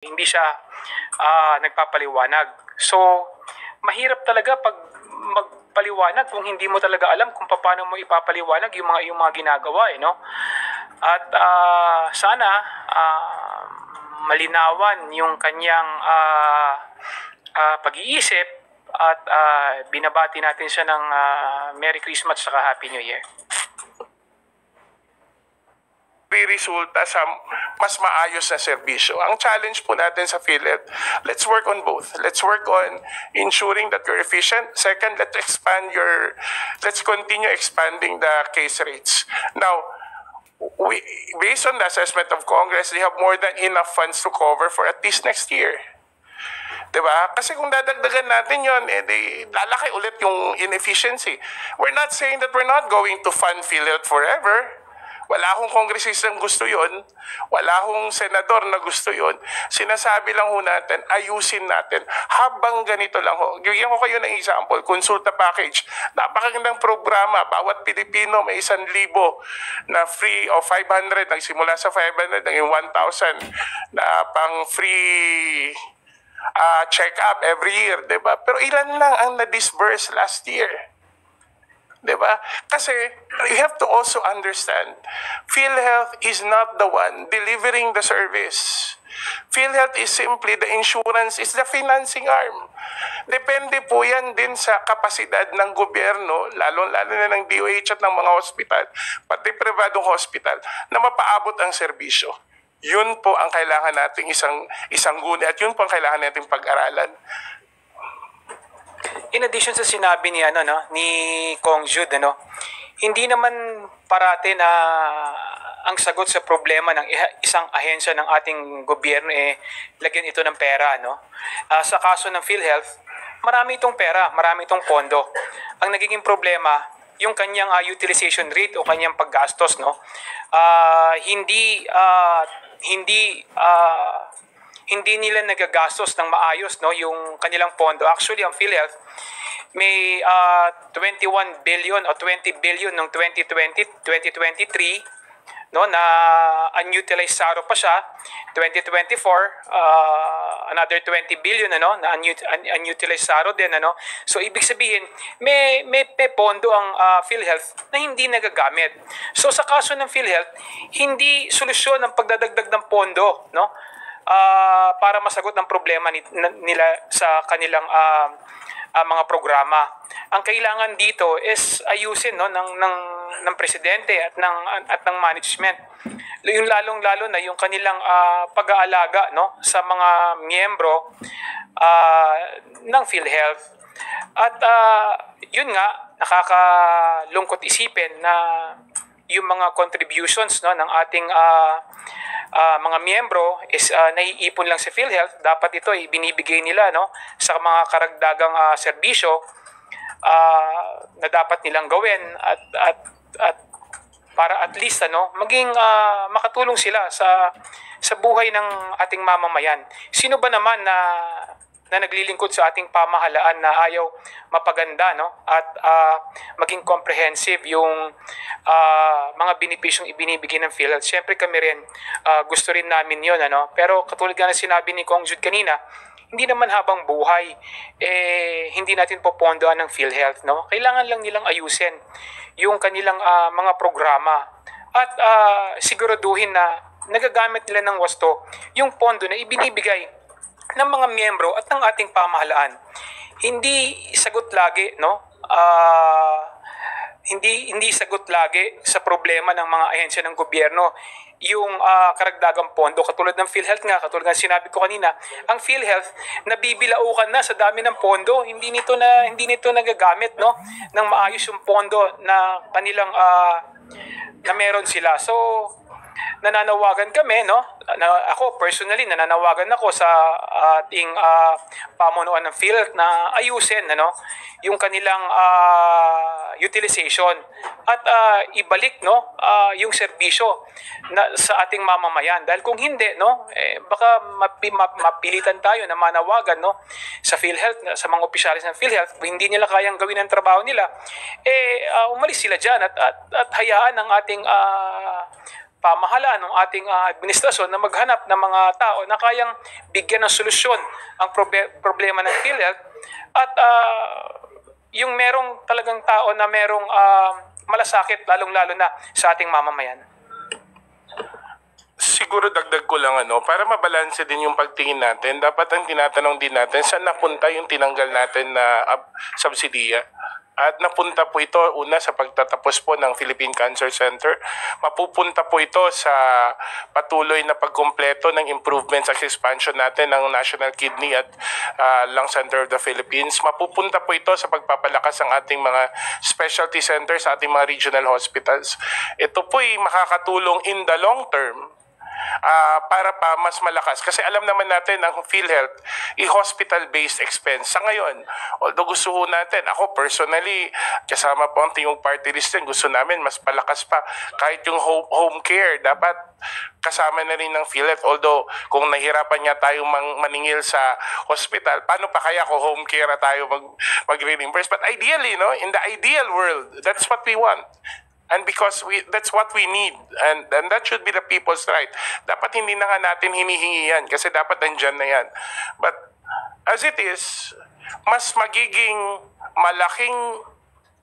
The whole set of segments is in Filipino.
Hindi siya nagpapaliwanag. So, mahirap talaga pag magpaliwanag kung hindi mo talaga alam kung paano mo ipapaliwanag yung mga ginagawa, no? At sana malinawan yung kanyang pag-iisip at binabati natin siya ng Merry Christmas at Happy New Year. Resulta sa mas maayos na serbisyo. Ang challenge po natin sa PhilHealth, let's work on both. Let's work on ensuring that you're efficient. Second, let's continue expanding the case rates. Now, based on the assessment of Congress, they have more than enough funds to cover for at least next year. Diba? Kasi kung dadagdagan natin yon, lalaki ulit yung inefficiency. We're not saying that we're not going to fund PhilHealth forever. Wala akong kongresistang gusto yon. Wala akong senador na gusto yon. Sinasabi lang ho natin, ayusin natin. Habang ganito lang ho. Bigyan ko kayo ng example, Konsulta Package. Napakagandang programa. Bawat Pilipino may 1,000 na free o 500. Nagsimula sa 500, naging 1,000 na pang free check-up every year. Diba? Pero ilan lang ang na-disburse last year? Diba? Kasi you have to also understand, PhilHealth is not the one delivering the service. PhilHealth is simply the insurance, is the financing arm. Depende po yan din sa kapasidad ng gobyerno, lalo-lalo na ng DOH at ng mga hospital, pati pribadong hospital, na mapaabot ang serbisyo. Yun po ang kailangan nating isang guni at yun po ang kailangan nating pag-aralan. In addition sa sinabi ni ni Kong Jude, hindi naman parate na ang sagot sa problema ng isang ahensya ng ating gobyerno lagyan ito ng pera, sa kaso ng PhilHealth, marami itong pera, marami itong pondo. Ang nagiging problema, yung kanyang utilization rate o kanyang paggastos, hindi nila nagagastos ng maayos, yung kanilang pondo. Actually, ang PhilHealth may 21 billion o 20 billion noong 2023, na unutilized SARO pa siya. 2024, another 20 billion na unutilized SARO din, So ibig sabihin, may pondo ang PhilHealth na hindi nagagamit. So sa kaso ng PhilHealth, hindi solusyon ang pagdadagdag ng pondo, para masagot ang problema nila sa kanilang mga programa. Ang kailangan dito is ayusin ng presidente at ng management. Yung lalong-lalo na yung kanilang pag-aalaga sa mga miyembro ng PhilHealth. At yun nga, nakakalungkot isipin na yung mga contributions ng ating mga miyembro is naiipon lang sa PhilHealth. Dapat ito ay binibigay nila sa mga karagdagang serbisyo na dapat nilang gawin at para at least maging makatulong sila sa buhay ng ating mamamayan. Sino ba naman na naglilingkod sa ating pamahalaan na ayaw mapaganda at maging comprehensive yung mga benepisyong ibinibigay ng PhilHealth. Siyempre kami rin gusto rin namin yun, pero katulad nga na sinabi ni Kong Jude kanina, hindi naman habang buhay hindi natin popondoan ng PhilHealth, Kailangan lang nilang ayusin yung kanilang mga programa at siguraduhin na nagagamit nila ng wasto yung pondo na ibinibigay ng mga miyembro at ng ating pamahalaan. Hindi sagot lagi, hindi sagot lagi sa problema ng mga ahensya ng gobyerno yung karagdagang pondo. Katulad ng PhilHealth nga, katulad ng sinabi ko kanina, ang PhilHealth nabibilaukan na sa dami ng pondo, hindi nito nagagamit ng maayos yung pondo na kanilang na meron sila. So nananawagan kami, ako personally nananawagan ako sa ating pamunuan ng PhilHealth na ayusin yung kanilang utilization at ibalik yung serbisyo sa ating mamamayan. Dahil kung hindi, baka mapilitan tayo na manawagan sa PhilHealth, sa mga opisyalis ng PhilHealth, kung hindi nila kayang gawin ang trabaho nila, umalis sila dyan at hayaan ang ating pamahalaan ng ating administrasyon na maghanap ng mga tao na kayang bigyan ng solusyon ang problema ng PhilHealth at yung merong talagang tao na merong malasakit lalong-lalo na sa ating mamamayan. Siguro dagdag ko lang para mabalanse din yung pagtingin natin, dapat ang tinatanong din natin saan napunta yung tinanggal natin na subsidiya. At napunta po ito una sa pagtatapos po ng Philippine Cancer Center. Mapupunta po ito sa patuloy na pagkumpleto ng improvements at expansion natin ng National Kidney at Lung Center of the Philippines. Mapupunta po ito sa pagpapalakas ng ating mga specialty centers sa ating mga regional hospitals. Ito po ay makakatulong in the long term para pa mas malakas. Kasi alam naman natin ang PhilHealth, hospital-based expense. Sa ngayon, although gusto ho natin, ako personally, kasama po ang tingong party list din, gusto namin mas palakas pa. Kahit yung home care, dapat kasama na rin ng PhilHealth. Although, kung nahirapan niya tayong maningil sa hospital, paano pa kaya kung home care na tayo mag-reimburse? But ideally, in the ideal world, that's what we want. And because that's what we need. And that should be the people's right. Dapat hindi na nga natin hinihingi yan kasi dapat nandyan na yan. But as it is, mas magiging malaking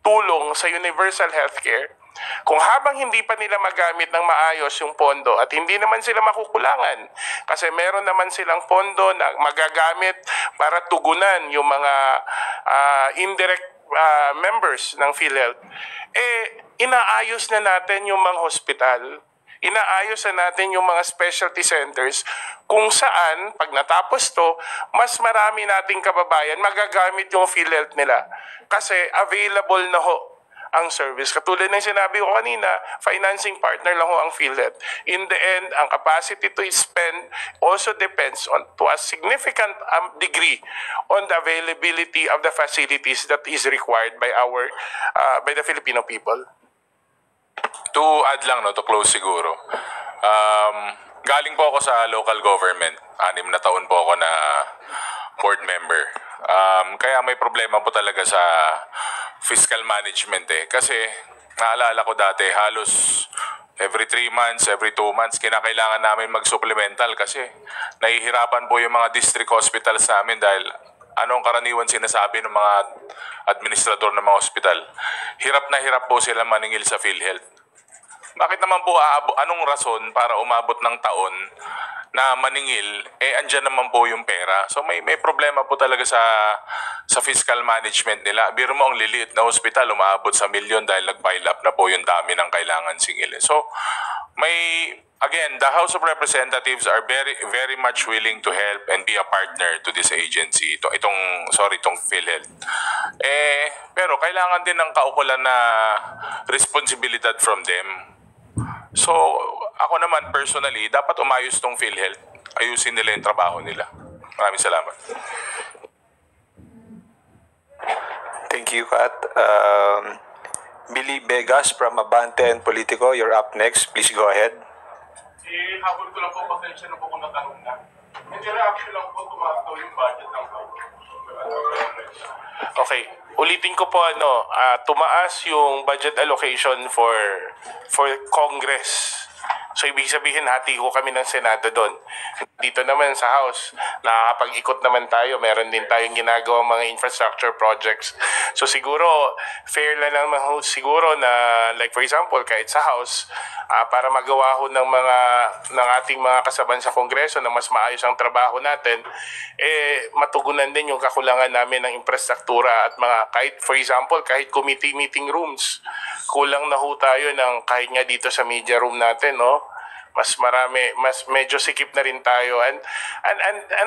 tulong sa universal healthcare kung habang hindi pa nila magamit ng maayos yung pondo at hindi naman sila makukulangan kasi meron naman silang pondo na magagamit para tugunan yung mga indirect members ng PhilHealth, inaayos na natin yung mga hospital, inaayos na natin yung mga specialty centers kung saan, pag natapos to, mas marami nating kababayan magagamit yung PhilHealth nila kasi available na ho ang service. Katulad ng sinabi ko kanina, financing partner lang ho ang PhilHealth. In the end, ang capacity to spend also depends on to a significant degree on the availability of the facilities that is required by by the Filipino people. To add lang, to close siguro. Galing po ako sa local government. 6 na taon po ako na board member. Kaya may problema po talaga sa fiscal management kasi naalala ko dati halos every 3 months, every 2 months kinakailangan namin mag-supplemental kasi nahihirapan po yung mga district hospitals namin dahil anong karaniwan sinasabi ng mga administrador ng mga hospital. Hirap na hirap po sila maningil sa PhilHealth. Bakit naman po anong rason para umabot ng taon na maningil, andyan naman po yung pera. So may problema po talaga sa fiscal management nila. Biro mo ang liliit na hospital, umaabot sa milyon dahil nag-pile up na po yung dami ng kailangan singilin. So again, the House of Representatives are very, very much willing to help and be a partner to this agency, itong PhilHealth. Pero kailangan din ng kaukulan na responsibilidad from them. So, ako naman personally, dapat umayos tong PhilHealth. Ayusin nila yung trabaho nila. Maraming salamat. Thank you, Kat. Billy Vegas from Abante and Politico, you're up next. Please go ahead. Habol ko lang po, pasensya na po kung natanong na. Medyo reaction lang po, tumataw yung budget ng Okay, ulitin ko po tumaas yung budget allocation for Congress. So ibig sabihin hati ko kami ng Senado doon. Dito naman sa House, nakakapag-ikot naman tayo. Meron din tayong ginagawang mga infrastructure projects. So siguro fair lang naman siguro na like for example kahit sa House para magawa ho ng ating mga kasaban sa Kongreso na mas maayos ang trabaho natin, matugunan din yung kakulangan namin ng infrastruktura at mga kahit for example kahit committee meeting rooms. Kulang na ho tayo ng kahit nga dito sa media room natin, mas marami, mas medyo sikip na rin tayo and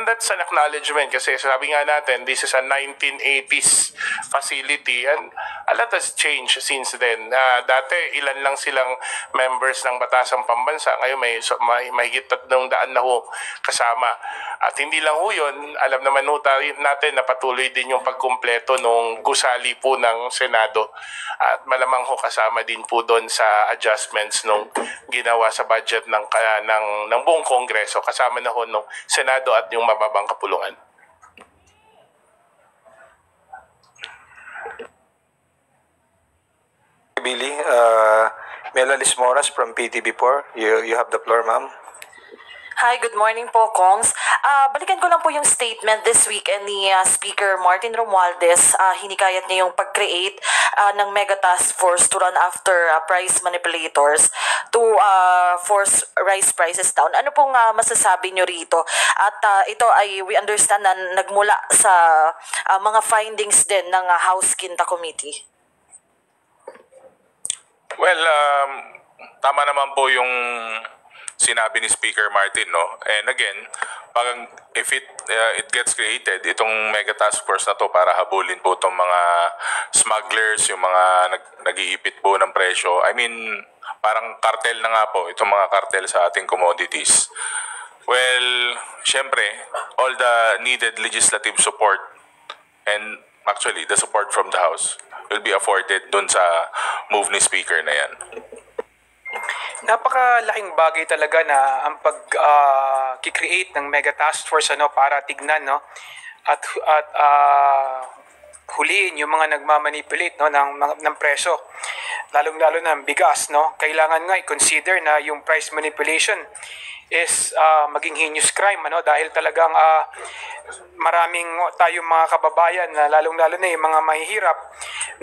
that's an acknowledgement kasi sabi nga natin this is a 1980s facility and a lot has changed since then. Dati ilan lang silang members ng Batasang Pambansa, ngayon may mahigit 300 na ho kasama at hindi lang ho yun, alam naman ho natin na patuloy din yung pagkumpleto nung gusali po ng Senado at malamang ho kasama din po doon sa adjustments nung ginawa sa budget ng buong Kongreso kasama na ho ng Senado at yung mababang kapulungan. Billy, Melalis Moras from PTB4. You have the floor, ma'am. Hi, good morning po, Kongs. Balikan ko lang po yung statement this weekend ni Speaker Martin Romualdez. Hinikayat niya yung pag-create ng mega task force to run after price manipulators to force rice prices down. Ano pong masasabi niyo rito? At ito ay we understand na nagmula sa mga findings din ng House Quinta Committee. Well, tama naman po yung sinabi ni Speaker Martin, no? And again, if it gets created, itong mega task force na to para habulin po itong mga smugglers, yung mga nag-iipit po ng presyo. I mean, parang cartel na nga po, itong mga cartel sa ating commodities. Well, syempre, all the needed legislative support and actually the support from the House will be afforded dun sa move ni Speaker na yan. Napakalaking bagay talaga na ang pag-create ng mega task force para tignan at huliin yung mga nagmamanipulate ng presyo, lalong-lalo na ng bigas. Kailangan nga i-consider na yung price manipulation is maging heinous crime dahil talagang maraming tayong mga kababayan na lalong-lalo na yung mga mahihirap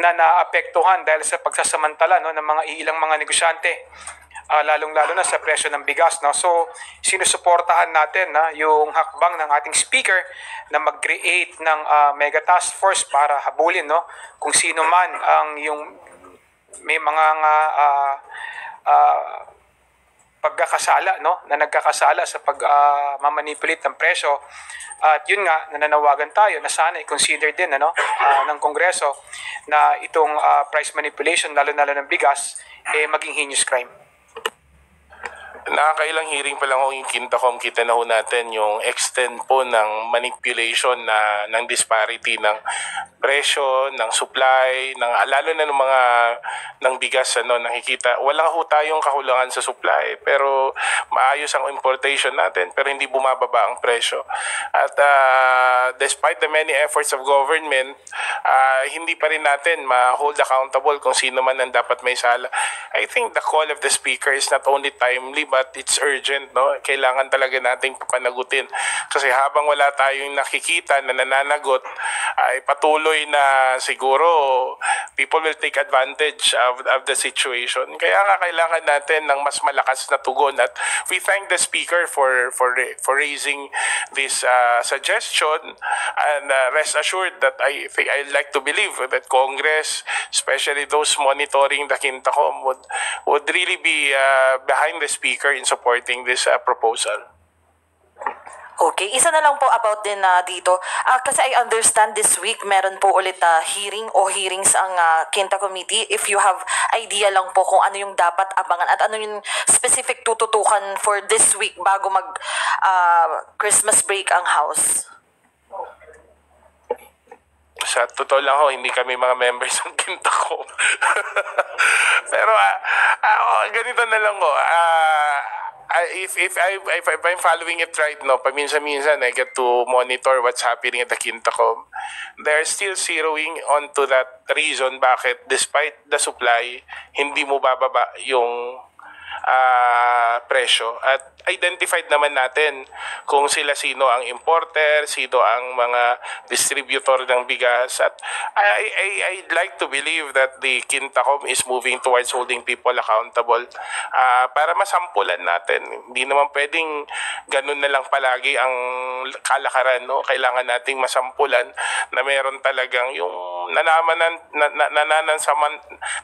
na naapektuhan dahil sa pagsasamantala ng mga ilang mga negosyante, lalong-lalo na sa presyo ng bigas. So, sinusuportahan natin yung hakbang ng ating speaker na mag-create ng mega task force para habulin kung sino man ang yung may mga pagkakasala na nagkakasala sa pagmamanipulate ng presyo. At yun nga, nananawagan tayo na sana i-consider din ng Kongreso na itong price manipulation, lalo-lalo ng bigas, maging heinous crime. Nakakailang hearing pa lang yung Quintacom, kita na ho natin yung extent po ng manipulation ng disparity ng presyo, ng supply, lalo na ng mga ng bigas nakikita. Wala ho tayong kakulangan sa supply pero maayos ang importation natin pero hindi bumababa ang presyo. At despite the many efforts of government, hindi pa rin natin ma-hold accountable kung sino man ang dapat may sala. I think the call of the speaker is not only timely but it's urgent, Kailangan talaga nating papanagutin. Kasi habang wala tayong nakikita na nananagot, ay patuloy na siguro people will take advantage of the situation. Kaya nga kailangan natin ng mas malakas na tugon. At we thank the speaker for raising this suggestion. And rest assured that I'd like to believe that Congress, especially those monitoring the Quintacom, would really be behind the speaker in supporting this proposal. Okay, isa na lang po about din dito. Kasi I understand this week meron po ulit hearing o hearings ang Quinta Committee. If you have idea lang po kung ano yung dapat abangan at ano yung specific tututukan for this week bago mag Christmas break ang House. Sa totoo lang hindi kami mga members ng Quintacom. Pero ganito na lang if I'm following it right paminsan-minsan I get to monitor what's happening at the Quintacom. They're still zeroing onto that reason bakit despite the supply, hindi mo bababa yung presyo. At identified naman natin kung sino ang importer, sino ang mga distributor ng bigas. At I'd like to believe that the Quintacom is moving towards holding people accountable para masampulan natin. Hindi naman pwedeng ganun na lang palagi ang kalakaran. Kailangan nating masampulan na meron talagang yung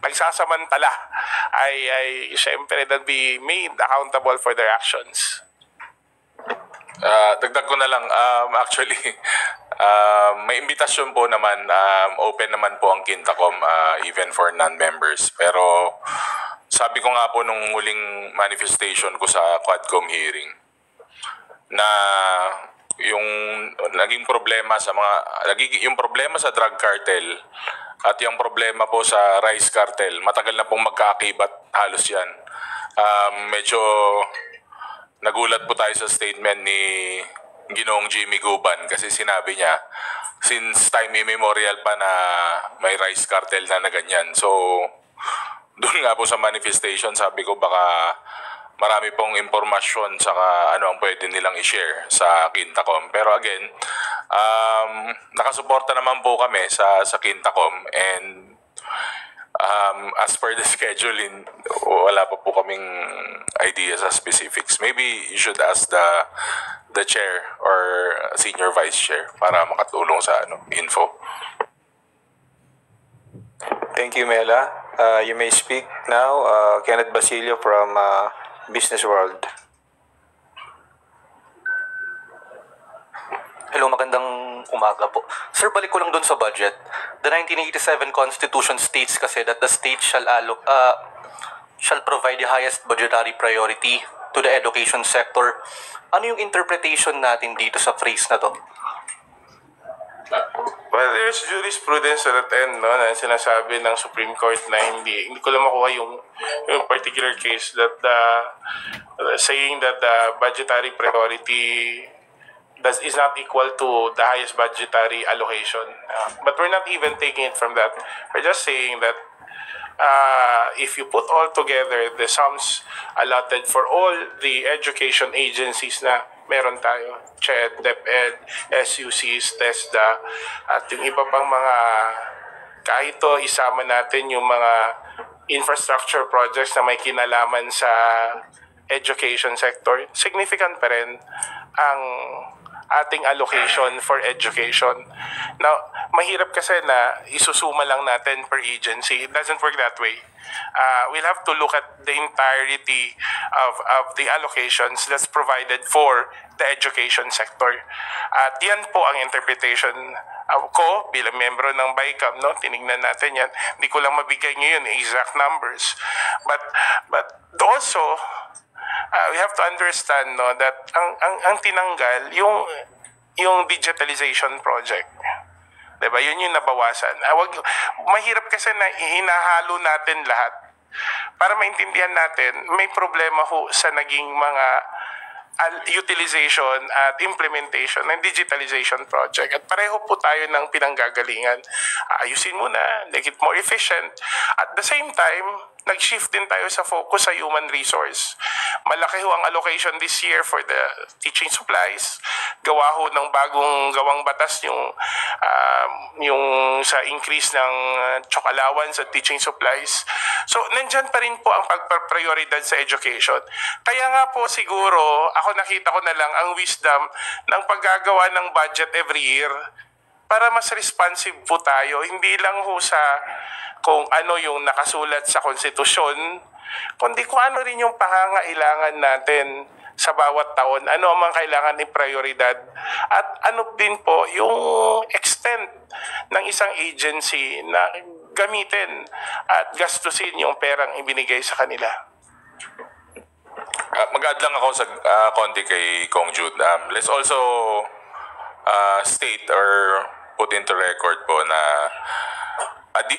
nagsasamantala ay syempre that be made accountable for their actions. Dagdag ko na lang, actually, may imbitasyon po naman, open naman po ang Quintacom even for non-members. Pero sabi ko nga po nung huling manifestation ko sa Quadcom hearing na yung naging problema yung problema sa drug cartel at yung problema po sa rice cartel, matagal na pong magkaakibat halos yan. Medyo nagulat po tayo sa statement ni Ginoong Jimmy Guban kasi sinabi niya since time immemorial pa na may rice cartel na ganyan. So doon nga po sa manifestation, sabi ko baka marami pong impormasyon saka ano ang pwede nilang i-share sa Quintacom. Pero again, nakasuporta naman po kami sa Quintacom, and as per the scheduling, wala pa po kaming idea sa specifics. Maybe you should ask the chair or senior vice chair para makatulong sa info. Thank you, Mela. You may speak now. Kenneth Basilio from Business World. Hello, magandang umaga po. Sir, balik ko lang dun sa budget. The 1987 Constitution states kasi that the state shall provide the highest budgetary priority to the education sector. Ano yung interpretation natin dito sa phrase na to? Well, there's jurisprudence at that end, no, na sinasabi ng Supreme Court na hindi ko lang makuha yung particular case that saying that the budgetary priority is not equal to the highest budgetary allocation. But we're not even taking it from that. We're just saying that if you put all together the sums allotted for all the education agencies na meron tayo, CHED, DepEd, SUCs, TESDA, at yung iba pang mga, kahit to isama natin yung mga infrastructure projects na may kinalaman sa education sector, significant pa rin ang ating allocation for education. Now, mahirap kasi na isusuma lang natin per agency. It doesn't work that way. We'll have to look at the entirety of the allocations that's provided for the education sector. At yan po ang interpretation ko bilang membro ng BICAM, no? Tinignan natin yan. Hindi ko lang mabigay ngayon exact numbers. But also, we have to understand, no, that ang tinanggal yung digitalization project. Diba? Yun yung nabawasan. Mahirap kasi na hinahalo natin lahat. Para maintindihan natin, may problema ho sa naging mga utilization at implementation ng digitalization project. At pareho po tayo ng pinanggagalingan. Ayusin muna, make it more efficient. At the same time, nag-shift din tayo sa focus sa human resource. Malaki ho ang allocation this year for the teaching supplies. Gawa ho ng bagong gawang batas yung sa increase ng chok allowance at teaching supplies. So, nandyan pa rin po ang pagprioridad sa education. Kaya nga po siguro, ako nakita ko na lang ang wisdom ng paggagawa ng budget every year para mas responsive po tayo. Hindi lang ho sa kung ano yung nakasulat sa konstitusyon, kundi kung ano rin yung pangangailangan natin sa bawat taon, ano ang mga kailangan ni prioridad, at ano din po yung extent ng isang agency na gamitin at gastusin yung perang ibinigay sa kanila. Mag-add lang ako sa konti kay Kong Jude. Let's also state or put into record po na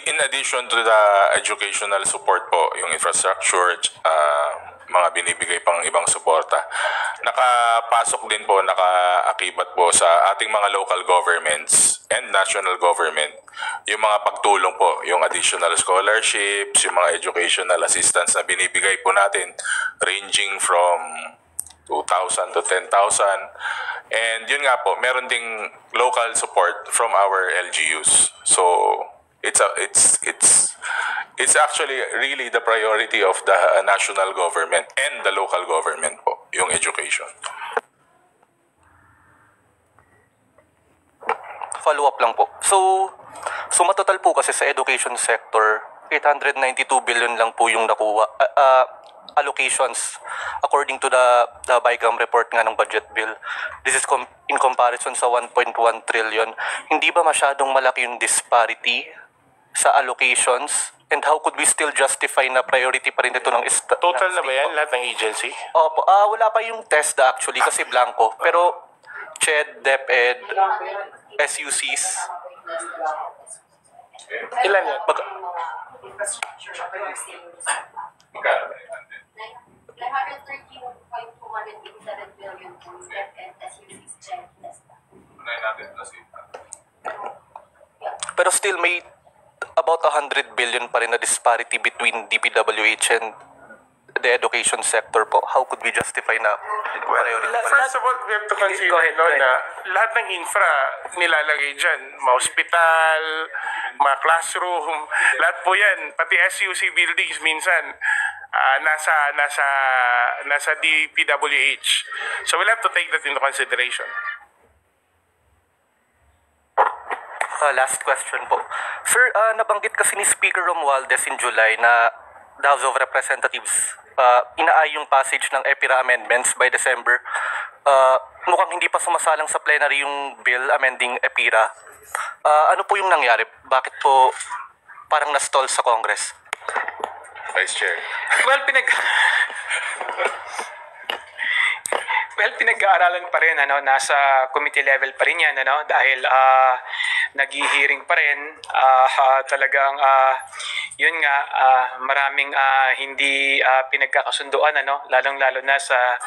in addition to the educational support po, yung infrastructure, mga binibigay pang ibang suporta, nakapasok din po, nakaakibat po sa ating mga local governments and national government yung mga pagtulong po, yung additional scholarships, yung mga educational assistance na binibigay po natin, ranging from 2,000 to 10,000. And yun nga po, meron ding local support from our LGUs. So it's actually really the priority of the national government and the local government po, yung education. Follow up lang po. So matotal po kasi sa education sector, 892 billion lang po yung nakuha allocations according to the BICAM report nga ng budget bill. This is in comparison sa 1.1 trillion. Hindi ba masyadong malaki yung disparity sa allocations? And how could we still justify na priority pa rin ito ng Total na ba yan, lahat ng agency? Opo, wala pa yung test actually kasi blanco. Pero CHED, DepEd, SUCs. Ilan yan? Infrastructure of your savings. 113.287 billion to DepEd, SUCs, CHED, TESDA. Pero still may about 100 billion pa rin na disparity between DPWH and the education sector po. How could we justify na priority pa rin? First of all, we have to consider Go ahead, go ahead. na lahat ng infra nilalagay dyan. Mga hospital, mga classroom, lahat po yan. Pati SUC buildings minsan nasa DPWH. So we'll have to take that into consideration. Last question po. Sir, nabanggit kasi ni Speaker Romualdez in July na the House of Representatives inaay yung passage ng EPIRA amendments by December. Mukhang hindi pa sumasalang sa plenary yung bill amending EPIRA. Ano po yung nangyari? Bakit po parang na-stall sa Congress? Vice Chair. Well, pinag-aaralan pa rin, nasa committee level pa rin yan, dahil nag-hearing pa rin, talagang yun nga, maraming hindi pinagkakasunduan, lalong-lalo na sa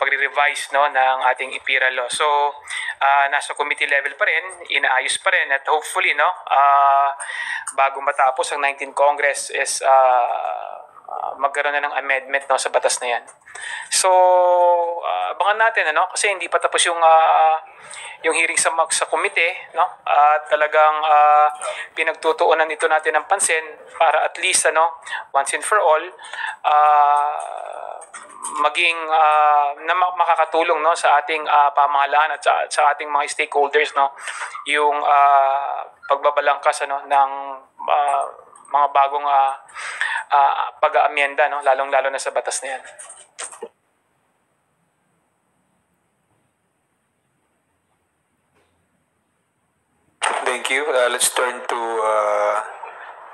pagre-revise ng ating EPIRA law. So, nasa committee level pa rin, inaayos pa rin, at hopefully, bago matapos ang 19th Congress is magkaroon na ng amendment sa batas na yan. So, abangan natin, kasi hindi pa tapos yung hearing sa committee, talagang pinagtutuunan ito natin ng pansin para at least, once and for all, maging makakatulong sa ating pamahalaan at sa ating mga stakeholders, yung pagbabalangkas ng mga bagong pag-aamyenda, lalong-lalo na sa batas na yan. Thank you. Let's turn to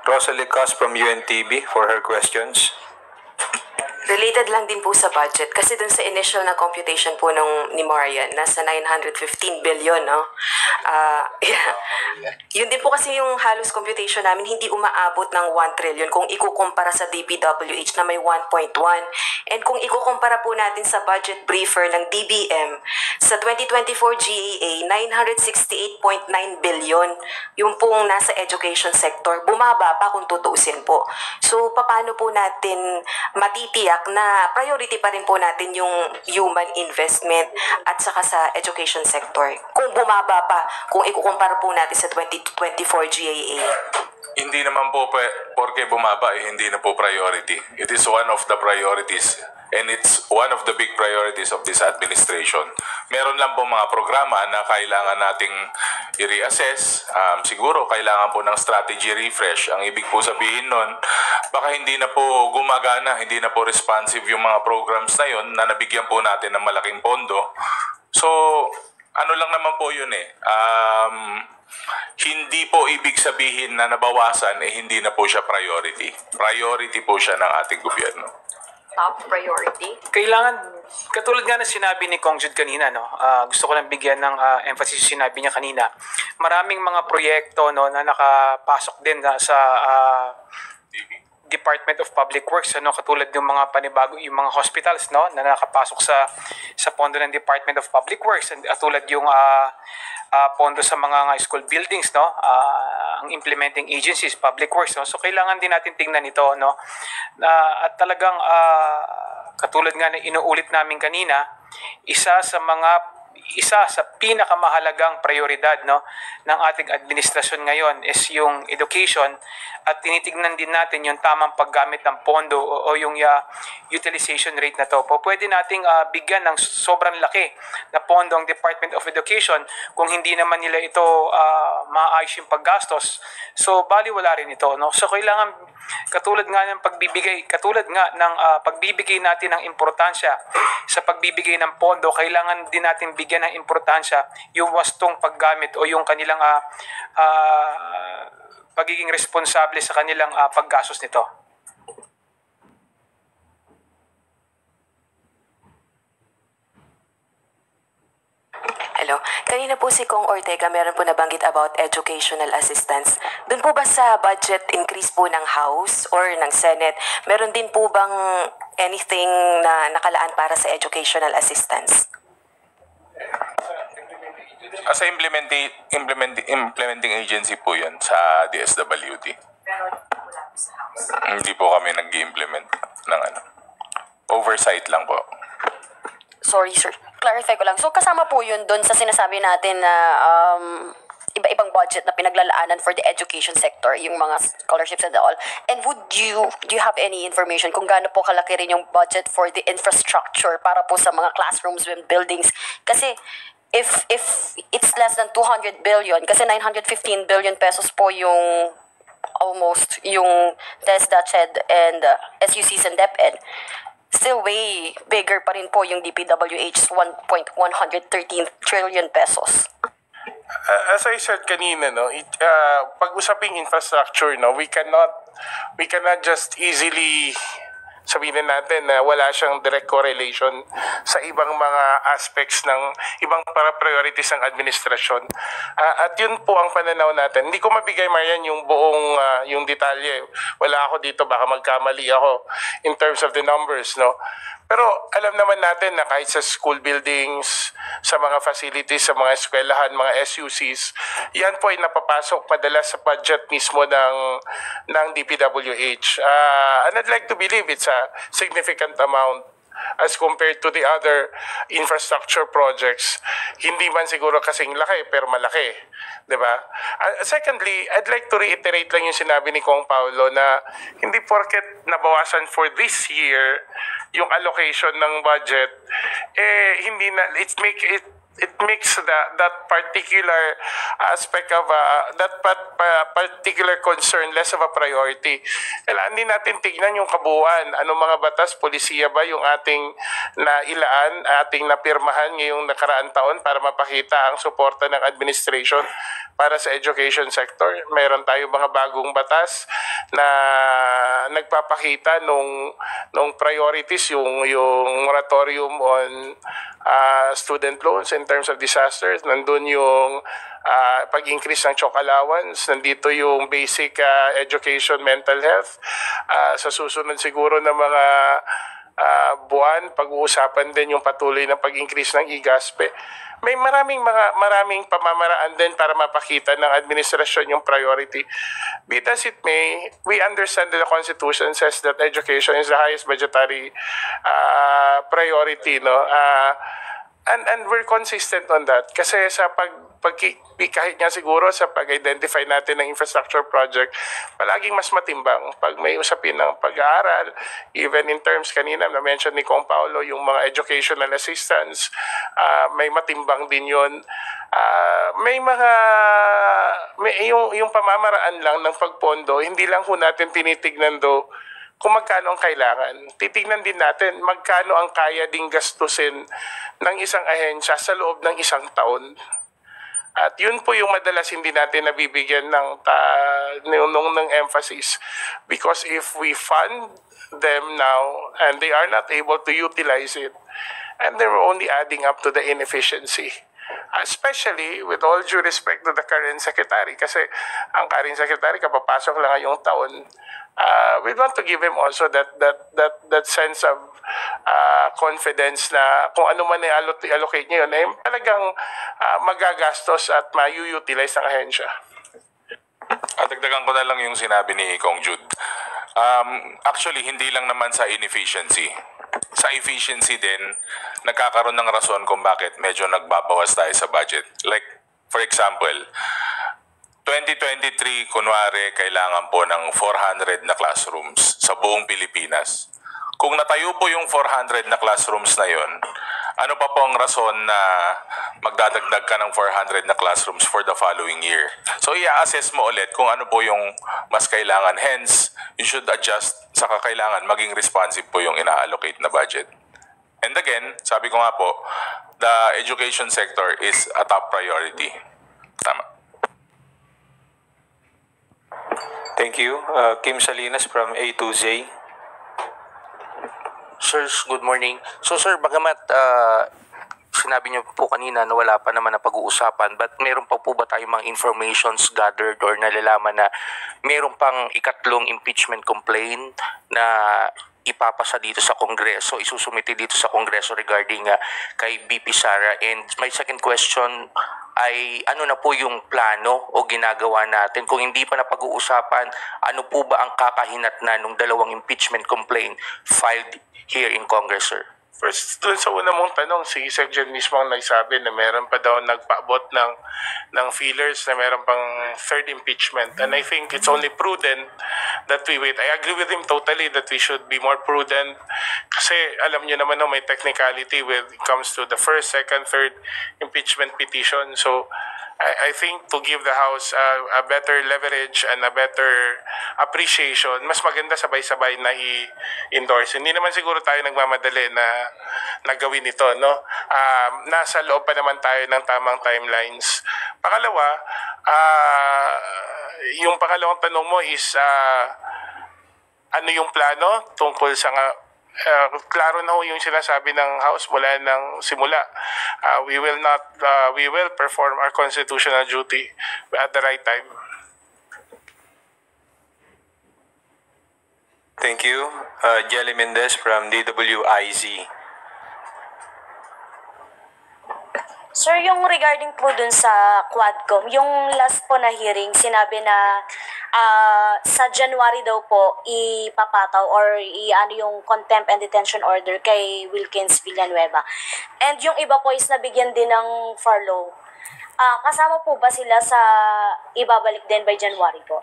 Rosalie Cos from UNTV for her questions. Related lang din po sa budget kasi dun sa initial na computation po ni Marian, nasa 915 billion, no? Yeah. Yun din po kasi yung halos computation namin, hindi umaabot ng 1 trillion kung ikukumpara sa DPWH na may 1.1. And kung ikukumpara po natin sa budget briefer ng DBM, sa 2024 GAA, 968.9 billion yung pong nasa education sector. Bumaba pa kung tutuusin po. So, paano po natin matitiyak na priority pa rin po natin yung human investment at saka sa education sector kung bumaba pa, kung ikukumpara po natin sa 2024 GAA? Hindi naman po porke bumaba hindi na po priority. It is one of the priorities and it's one of the big priorities of this administration. Meron lang po mga programa na kailangan nating i-reassess. Siguro kailangan po ng strategy refresh. Ang ibig po sabihin nun, baka hindi na po gumagana, hindi na po responsive yung mga programs na yun na nabigyan po natin ng malaking pondo. So, ano lang naman po yun hindi po ibig sabihin na nabawasan hindi na po siya priority. Priority po siya ng ating gobyerno. Top priority? Kailangan, katulad nga na sinabi ni Kong Jude kanina, gusto ko lang bigyan ng emphasis yung sinabi niya kanina. Maraming mga proyekto na nakapasok din sa Department of Public Works, katulad ng mga panibago, yung mga hospitals na nakapasok sa pondo ng Department of Public Works, at tulad yung pondo sa mga school buildings, ang implementing agencies, Public Works, so kailangan din natin tingnan ito, at talagang katulad nga na inuulit namin kanina, isa sa pinakamahalagang prioridad ng ating administrasyon ngayon is yung education, at tinitignan din natin yung tamang paggamit ng pondo o yung utilization rate na to. Pwede nating bigyan ng sobrang laki na pondo ang Department of Education kung hindi naman nila ito maayos yung paggastos. So baliwala rin ito. So kailangan katulad nga ng pagbibigay natin ng importansya sa pagbibigay ng pondo, kailangan din natin bigyan ng importansya yung wastong paggamit o yung kanilang pagiging responsable sa kanilang paggastos nito. Hello. Kanina po si Kong Ortega, meron po nabanggit about educational assistance. Doon po ba sa budget increase po ng House or ng Senate, meron din po bang anything na nakalaan para sa educational assistance? As implementing agency po yun sa DSWD. Pero wala po sa house. Hindi po kami nag-implement ng ano. Oversight lang po. Sorry, sir. Clarify ko lang. So, kasama po yun doon sa sinasabi natin na iba-ibang budget na pinaglalaanan for the education sector, yung mga scholarships and all. And do you have any information kung gaano po kalaki rin yung budget for the infrastructure para po sa mga classrooms and buildings? Kasi, if it's less than 200 billion, kasi 915 billion pesos po yung almost yung TESDA, CHED, and SUCs and DepEd, still way bigger pa rin po yung DPWH's 1.113 trillion pesos. As I said kanina, no, pag-usaping infrastructure, no, we cannot just easily sabihin natin na wala siyang direct correlation sa ibang mga aspects ng ibang priorities ng administrasyon. At yun po ang pananaw natin. Hindi ko mabigay, Marian, yung buong yung detalye. Wala ako dito, baka magkamali ako in terms of the numbers, no? Pero alam naman natin na kahit sa school buildings, sa mga facilities, sa mga eskwelahan, mga SUCs, yan po ay napapasok madalas sa budget mismo ng DPWH. And I'd like to believe it's a significant amount as compared to the other infrastructure projects. Hindi man siguro kasing laki, pero malaki. Diba? Secondly, I'd like to reiterate lang yung sinabi ni Kong Paulo na hindi porket nabawasan for this year yung allocation ng budget, hindi na, it makes that particular aspect of that particular concern less of a priority. Kailangan din natin tignan yung kabuuan. Anong mga batas, polisiya ba yung ating nailaan, ating napirmahan ngayong nakaraan taon para mapakita ang suporta ng administration para sa education sector. Meron tayo mga bagong batas na nagpapakita nung priorities, yung moratorium on student loans in terms of disasters. Nandun yung pag-increase ng CHOC allowance. Nandito yung basic education, mental health. Sa susunod siguro na mga buwan, pag-uusapan din yung patuloy na pag-increase ng IGASPE. May maraming pamamaraan din para mapakita ng administrasyon yung priority. Be it as it may, we understand that the Constitution says that education is the highest budgetary priority, no? And we're consistent on that. Kasi sa kahit nga siguro sa pag-identify natin ng infrastructure project, palaging mas matimbang pag may usapin ng pag-aaral, even in terms kanina na-mention ni Kong Paulo, yung mga educational assistance, may matimbang din yun. Yung pamamaraan lang ng pagpondo, hindi lang ho natin tinitignan kung magkano ang kailangan. Titignan din natin magkano ang kaya ding gastusin ng isang ahensya sa loob ng isang taon. At yun po yung madalas hindi natin nabibigyan ng emphasis. Because if we fund them now and they are not able to utilize it, and they're only adding up to the inefficiency. Especially with all due respect to the current secretary, kasi ang current secretary kapapasok lang ngayong taon, we want to give him also that sense of confidence na kung ano man i-allocate niya yun, ay talagang magagastos at ma-utilize ng ahensya. At dagdagan ko na lang yung sinabi ni Kong Jude. Actually, hindi lang naman sa inefficiency. Sa efficiency din, nagkakaroon ng rason kung bakit medyo nagbabawas tayo sa budget. Like, for example, 2023, kunwari, kailangan po ng 400 na classrooms sa buong Pilipinas. Kung natayo po yung 400 na classrooms na yon, ano pa po ang rason na magdadagdag ka ng 400 na classrooms for the following year? So, i-assess mo ulit kung ano po yung mas kailangan. Hence, you should adjust sa kakailangan. Maging responsive po yung ina-allocate na budget. And again, sabi ko nga po, the education sector is a top priority. Tama. Thank you. Kim Salinas from A to Z. Sirs, good morning. So sir, bagamat sinabi niyo po kanina na wala pa naman na pag-uusapan, but meron pa po ba tayong mga informations gathered or nalalaman na meron pang ikatlong impeachment complaint na ipapasa dito sa Kongreso, isusumite dito sa Kongreso regarding kay BP Sara? And my second question, ay ano na po yung plano o ginagawa natin? Kung hindi pa napag-uusapan, ano po ba ang kakahinatnan ng dalawang impeachment complaint filed here in Congress, sir? First, dun sa una mong tanong, si Sec. Jen mismo ang nagsabi na meron pa daw nagpaabot ng feelers na meron pang third impeachment. And I think it's only prudent that we wait. I agree with him totally that we should be more prudent kasi alam niyo naman may technicality when it comes to the first, second, third impeachment petition. So I think to give the House a better leverage and a better appreciation, mas maganda sabay-sabay na i-endorse. Hindi naman siguro tayo nagmamadali na gawin ito, no? Nasa loob pa naman tayo ng tamang timelines. Pangalawa, yung pangalawang tanong mo is ano yung plano tungkol sa klaro na ho yung sinasabi ng House mula ng simula. We will perform our constitutional duty at the right time. Thank you. Jelly Mendez from DWIZ. Sir, yung regarding po dun sa Quadcom, yung last po na hearing, sinabi na sa January daw po ipapataw or ano yung contempt and detention order kay Wilkins Villanueva. And yung iba po is nabigyan din ng furlough. Kasama po ba sila sa ibabalik din by January po?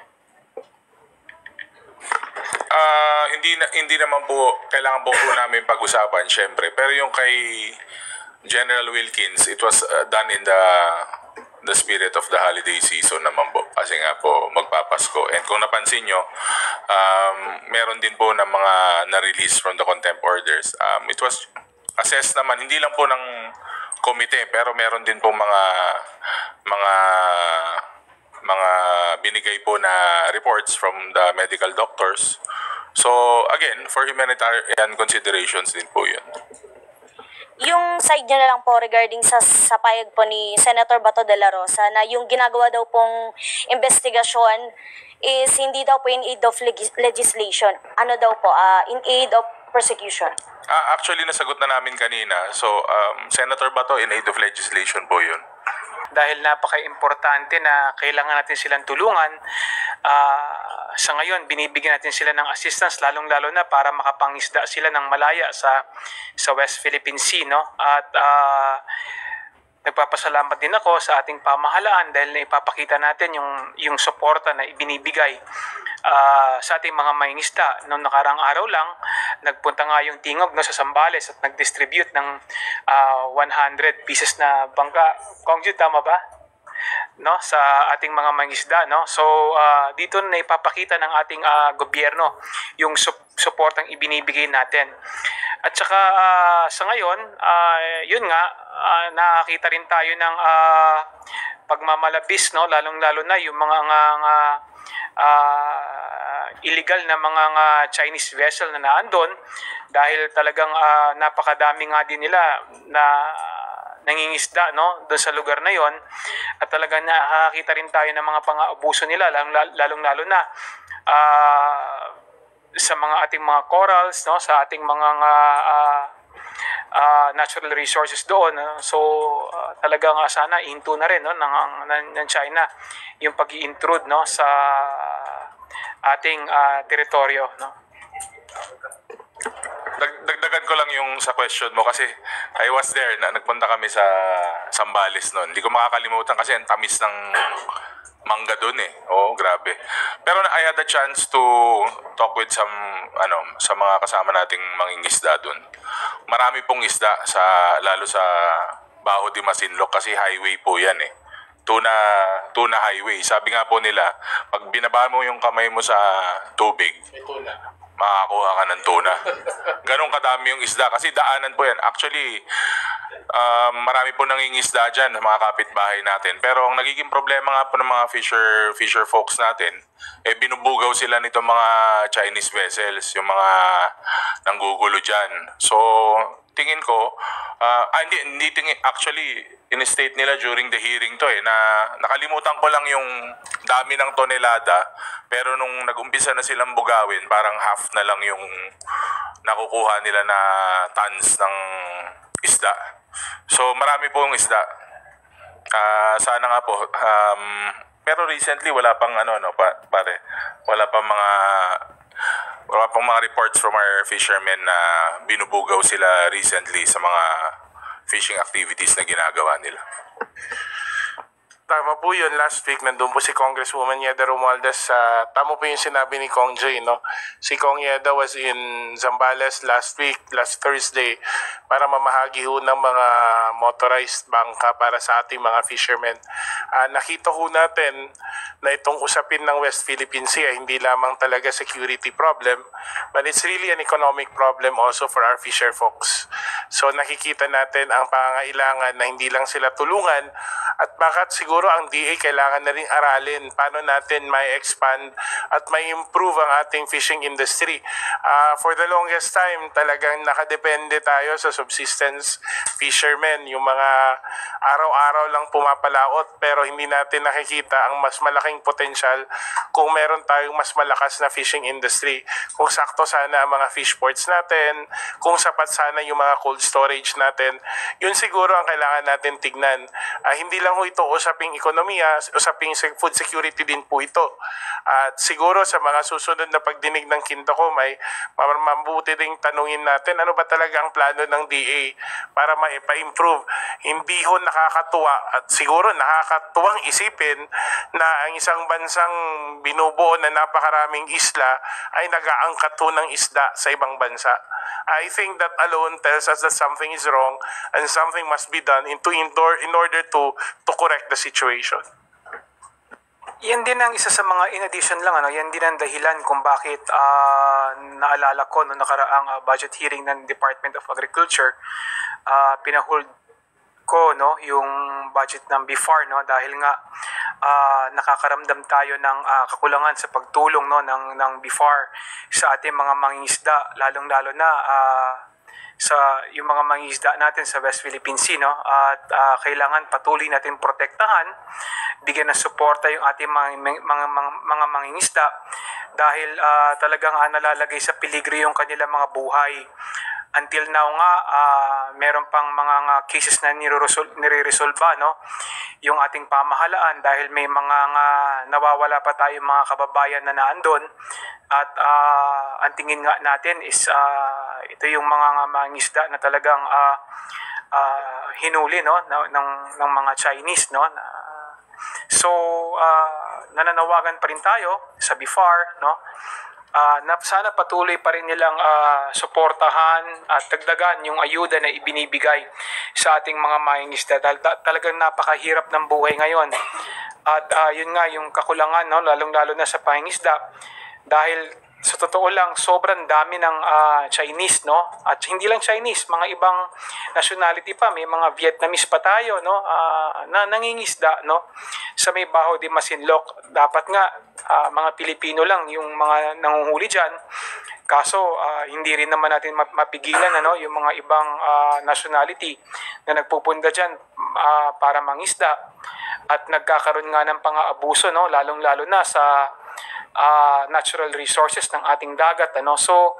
Hindi naman po kailangan po namin pag-usapan syempre, pero yung kay General Wilkins, it was done in the spirit of the holiday season naman po. Kasi nga po magpapasko. And kung napansin nyo, meron din po ng mga na-release from the contempt orders. It was assessed naman, hindi lang po ng komite, pero meron din po mga binigay po na reports from the medical doctors. So again, for humanitarian considerations din po yun. Yung side nyo na lang po regarding sa payag po ni Senator Bato de la Rosa na yung ginagawa daw pong investigasyon is hindi daw po in aid of legislation. Ano daw po? In aid of persecution. Actually, nasagot na namin kanina. So, Senator Bato, in aid of legislation po yun. Dahil napaka-importante na kailangan natin silang tulungan, sa ngayon binibigyan natin sila ng assistance lalong-lalo na para makapangisda sila ng malaya sa West Philippine Sea, no? At nagpapasalamat din ako sa ating pamahalaan dahil naipapakita natin yung suporta na ibinibigay sa ating mga mangingisda. Noong nakarang araw lang, nagpunta nga yung Tingog sa Zambales at nag-distribute ng 100 pieces na bangka. Kongju, tama ba? No, sa ating mga mangisda, no? So dito na ipapakita ng ating gobyerno yung suportang ibinibigay natin. At saka sa ngayon, yun nga, nakakita rin tayo ng pagmamalabis, no? Lalong-lalo na yung mga illegal na mga Chinese vessel na naandun dahil talagang napakadami nga din nila na nangingisda, no, doon sa lugar na yon. At talagang nakakita rin tayo ng mga pang-aabuso nila lalong-lalo na sa mga ating mga corals, no, sa ating mga natural resources doon. So talagang sana ihinto na rin, no, ng China yung pag-i-intrude, no, sa ating teritoryo, no. Dagdagan ko lang yung sa question mo kasi I was there na nagpunta kami sa Zambales noon. Hindi ko makakalimutan kasi ang tamis ng mangga doon eh. Oo, grabe. Pero I had a chance to talk with sa mga kasama nating mangingisda doon. Marami pong isda lalo sa Baho de Masinloc kasi highway po yan eh. Tuna highway. Sabi nga po nila, pag binaba mo yung kamay mo sa tubig, makakuha ka ng tuna. Ganun kadami yung isda kasi daanan po yan. Actually, marami po nangingisda dyan, mga kapitbahay natin. Pero ang nagiging problema nga po ng mga fisher folks natin, binubugaw sila nito mga Chinese vessels, yung mga nanggugulo dyan. So, tingin ko, hindi tingin, actually, in-state nila during the hearing to na nakalimutan ko lang yung dami ng tonelada, pero nung nag-umpisa na silang bugawin, parang half na lang yung nakukuha nila na tons ng isda. So marami pong isda. Sana nga po. Pero recently wala pang pare. Wala pang mga reports from our fishermen na binubugaw sila recently sa mga fishing activities na ginagawa nila. Tama po yun. Last week, nandun po si Congresswoman Yeda Romualdez. Tama po yung sinabi ni Kong Jay, no? Si Kong Yeda was in Zambales last Thursday, para mamahagi ho ng mga motorized bangka para sa ating mga fishermen. Nakita ho natin na itong usapin ng West Philippine Sea, hindi lamang talaga security problem, but it's really an economic problem also for our fisher folks. So nakikita natin ang pangangailangan na hindi lang sila tulungan, at bakit siguro ang DA kailangan na rin aralin paano natin may expand at may improve ang ating fishing industry. For the longest time, talagang nakadepende tayo sa subsistence fishermen, yung mga araw-araw lang pumapalaot, pero hindi natin nakikita ang mas malaking potensyal kung meron tayong mas malakas na fishing industry. Kung sakto sana ang mga fish ports natin, kung sapat sana yung mga cold storage natin, yun siguro ang kailangan natin tignan. Hindi lang ho ito usaping ekonomiya, usaping food security din po ito. At siguro sa mga susunod na pagdinig ng Kinto ko, may mabuti ding tanungin natin ano ba talaga ang plano ng DA para maipa-improve. Hindi ho nakakatuwa at siguro nakakatuwang isipin na ang isang bansang binubuo na napakaraming isla ay nag-aangkat ho ng isda sa ibang bansa. I think that alone tells us that something is wrong and something must be done in order to correct the situation. Yan din ang isa sa mga, in addition lang, yan din ang dahilan kung bakit naalala ko noong nakaraang budget hearing ng Department of Agriculture, pinahold ko yung budget ng BIFAR, dahil nga nakakaramdam tayo ng kakulangan sa pagtulong ng BIFAR sa ating mga mangingisda, lalong-lalo na sa yung mga mangingisda natin sa West Philippine Sea, at kailangan patuloy natin protektahan, bigyan ng suporta yung ating mga mangingisda, dahil talagang nalalagay sa peligro yung kanilang mga buhay. Until now nga, meron pang mga cases na nire-resolva, yung ating pamahalaan, dahil may mga nawawala pa tayong mga kababayan na naandun, at ang tingin nga natin is ito yung mga mangisda na talagang hinuli ng mga Chinese, so nananawagan pa rin tayo sa BIFAR, na sana patuloy pa rin nilang suportahan at dagdagan yung ayuda na ibinibigay sa ating mga mangingisda. Talagang napakahirap ng buhay ngayon. At yun nga yung kakulangan, lalong-lalo na sa pangingisda, dahil sa totoo lang, sobrang dami ng Chinese, at hindi lang Chinese, mga ibang nationality pa, may mga Vietnamese pa tayo, na nangingisda, sa may Baho de Masinloc. Dapat nga, mga Pilipino lang yung mga nanguhuli dyan. Kaso, hindi rin naman natin mapigilan, yung mga ibang nationality na nagpupunta dyan para mangisda. At nagkakaroon nga ng pang-aabuso, lalong-lalo na sa natural resources ng ating dagat, so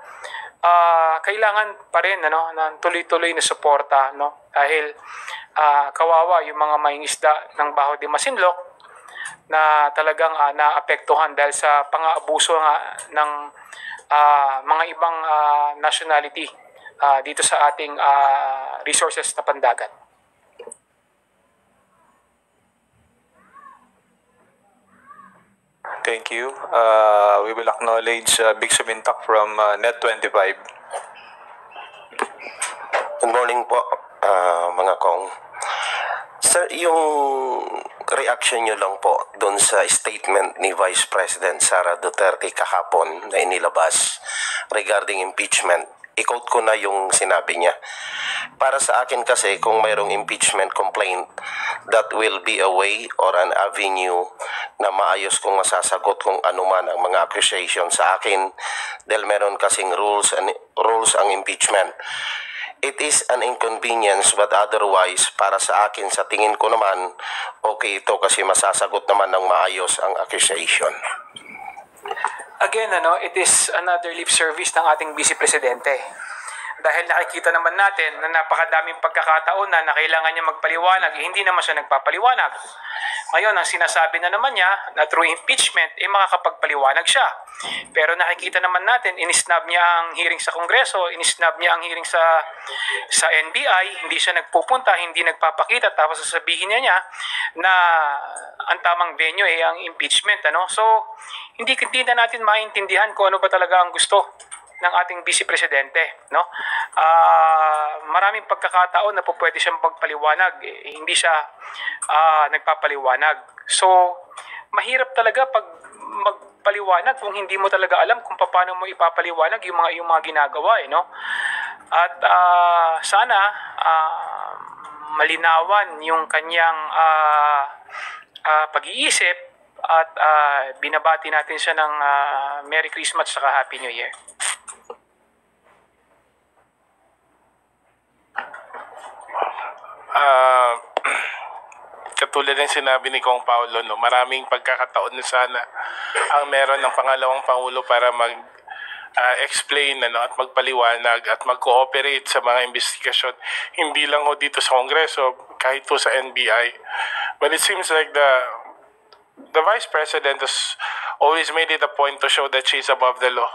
kailangan pa rin ng tuloy-tuloy na suporta, dahil kawawa yung mga mangingisda ng Baho de Masinloc na talagang naapektuhan dahil sa pang-aabuso ng mga ibang nationality dito sa ating resources na pandagat. Thank you. We will acknowledge Big Subintak from Net25. Good morning po, mga Kong. Sir, yung reaction nyo lang po doon sa statement ni Vice President Sara Duterte kahapon na inilabas regarding impeachment. I-quote ko na yung sinabi niya. Para sa akin kasi, kung mayroong impeachment complaint, that will be a way or an avenue na maayos kung masasagot kung anuman ang mga accusation sa akin, dahil meron kasing rules ang impeachment. It is an inconvenience, but otherwise, para sa akin, sa tingin ko naman, okay ito kasi masasagot naman ng maayos ang accusation. Again, it is another lip service ng ating Vice Presidente. dahil nakikita naman natin na napakadaming pagkakataon na kailangan niya magpaliwanag, hindi naman siya nagpapaliwanag. Ngayon, ang sinasabi na naman niya na through impeachment, makakapagpaliwanag siya. Pero nakikita naman natin, inisnab niya ang hearing sa Kongreso, inisnab niya ang hearing sa NBI, hindi siya nagpupunta, hindi nagpapakita, tapos sasabihin niya na ang tamang venue ang impeachment. So, hindi na natin maintindihan kung ano ba talaga ang gusto ng ating Vice Presidente, no? Maraming pagkakataon na po pwede siyang magpaliwanag, hindi siya nagpapaliwanag. So, mahirap talaga pag magpaliwanag kung hindi mo talaga alam kung paano mo ipapaliwanag yung mga ginagawa, no? At sana malinawan yung kanyang pag-iisip at binabati natin siya ng Merry Christmas saka Happy New Year. Katulad ng sinabi ni Kong Paulo, no, maraming pagkakataon na sana ang meron ng pangalawang Pangulo para explain at magpaliwanag at mag-cooperate sa mga investigasyon, hindi lang ho dito sa Kongreso, kahit po sa NBI. But it seems like the Vice President has always made it a point to show that she's above the law.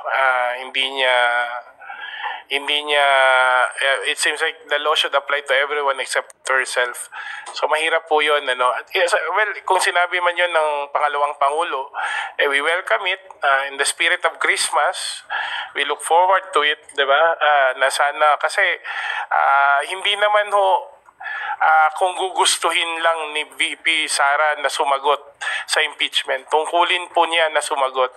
It seems like the law should apply to everyone except to herself. So mahirap po yun. Well, kung sinabi man yun ng pangalawang Pangulo, we welcome it in the spirit of Christmas. We look forward to it, di ba? Na sana, kasi hindi naman ho kung gugustuhin lang ni VP Sara na sumagot sa impeachment. Tungkulin po niya na sumagot.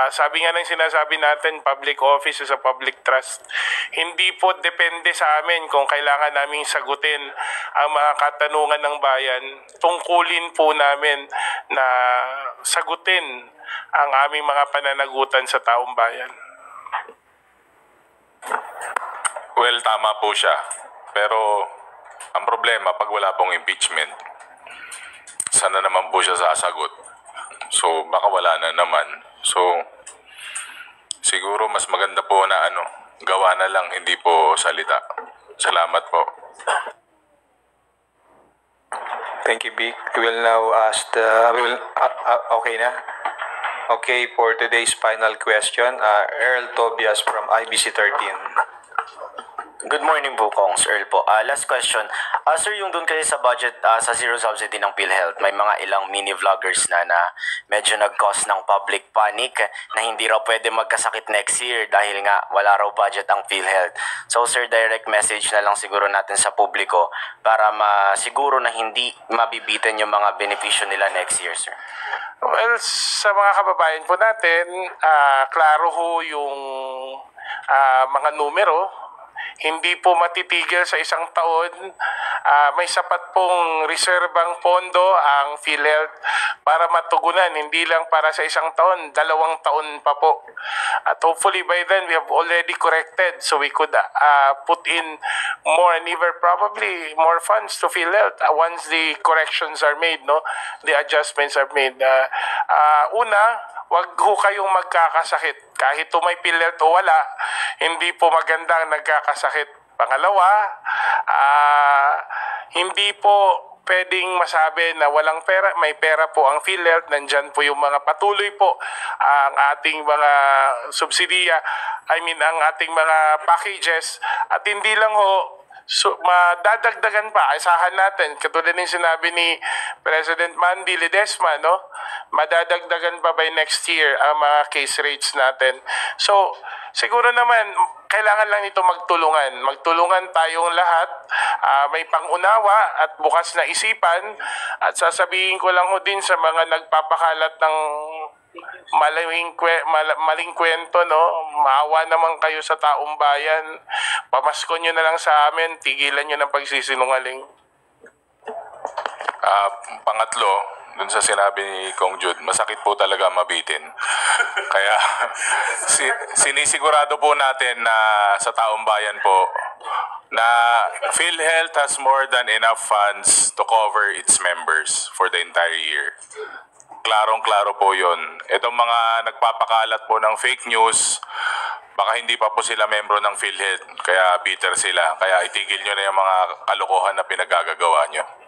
Sabi nga ng sinasabi natin, public office is a public trust. Hindi po depende sa amin kung kailangan naming sagutin ang mga katanungan ng bayan. Tungkulin po namin na sagutin ang aming mga pananagutan sa taong bayan. Well, tama po siya. Pero ang problema, pag wala pong impeachment, sana naman po siya sasagot. So, baka wala na naman. So, siguro mas maganda po na gawa na lang, hindi po salita. Salamat po. Thank you, Vic. We will now ask okay na? Okay, for today's final question, Earl Tobias from IBC 13. Good morning po, Kongs. Earl po. Last question. Sir, yung doon kayo sa budget sa zero subsidy ng PhilHealth, may mga ilang mini-vloggers na medyo nag-cause ng public panic na hindi raw pwede magkasakit next year dahil nga wala raw budget ang PhilHealth. So, sir, direct message na lang siguro natin sa publiko para masiguro na hindi mabibitin yung mga benepisyo nila next year, sir. Well, sa mga kababayan po natin, klaro ho yung mga numero. Hindi po matitigil sa isang taon. May sapat pong reserbang pondo ang PhilHealth para matugunan, hindi lang para sa isang taon, 2 taon pa po. At hopefully by then we have already corrected so we could put in more and even probably more funds to PhilHealth once the corrections are made, the adjustments are made. Una, wag ho kayong magkakasakit. Kahit may PhilHealth o wala, hindi po magandang nagkakasakit. Pangalawa, hindi po pwedeng masabi na walang pera. May pera po ang PhilHealth. Nandyan po yung mga patuloy po ang ating mga subsidiya. Ang ating mga packages. At hindi lang ho, madadagdagan pa. Asahan natin, katulad ng sinabi ni President Mandy Ledesma, madadagdagan pa by next year ang mga case rates natin. So, siguro naman, kailangan lang ito magtulungan. Magtulungan tayong lahat. May pangunawa at bukas na isipan. At sasabihin ko lang ho din sa mga nagpapakalat ng maling kwento, maawa naman kayo sa taong bayan. Pamasko nyo na lang sa amin, tigilan nyo ng pagsisinungaling. Pangatlo, dun sa sinabi ni Kong Jude, masakit po talaga mabitin. Kaya sinisigurado po natin na sa taong bayan po na PhilHealth has more than enough funds to cover its members for the entire year. klarong-klaro po yun. Itong mga nagpapakalat po ng fake news, baka hindi pa po sila membro ng PhilHealth, kaya bitter sila. Kaya itigil nyo na yung mga kalokohan na pinagagagawa nyo.